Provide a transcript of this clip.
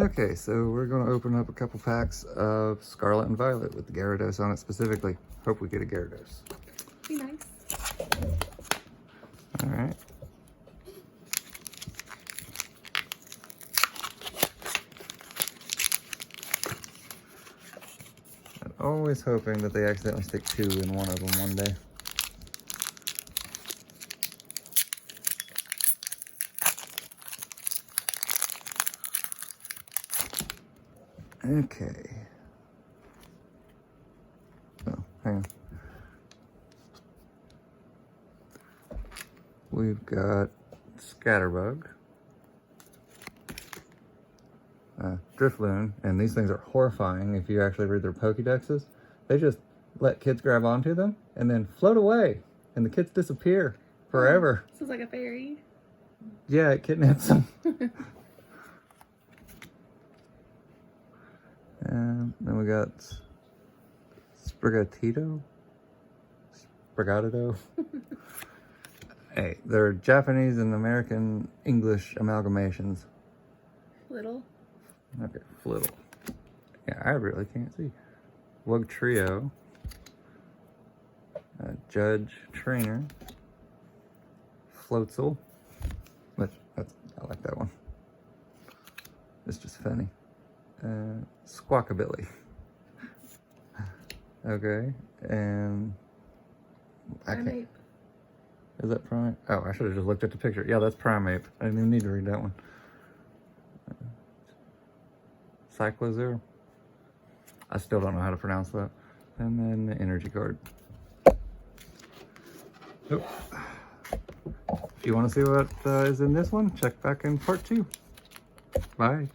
Okay, so we're going to open up a couple packs of Scarlet and Violet with the Gyarados on it specifically. Hope we get a Gyarados. Be nice. Alright. I'm always hoping that they accidentally stick 2 in one of them one day. Okay. Oh, hang on. We've got Scatterbug, Drifloon, and these things are horrifying if you actually read their Pokédexes. They just let kids grab onto them and then float away, and the kids disappear forever. This is like a fairy. Yeah, it kidnaps them. And then we got Sprigatito. Hey, they're Japanese and American English amalgamations. Little. Okay, Flittle. Yeah, I really can't see. Wug Trio. Judge Trainer. Floatzel. Which, I like that one. It's just funny. Squawkabilly. Okay, and I can't. Primeape. Is that Primeape? Oh, I should have just looked at the picture. Yeah, that's Primeape. I didn't even need to read that one. Cyclozero. I still don't know how to pronounce that. And then the energy card. Oh. If you want to see what is in this one, check back in part 2. Bye.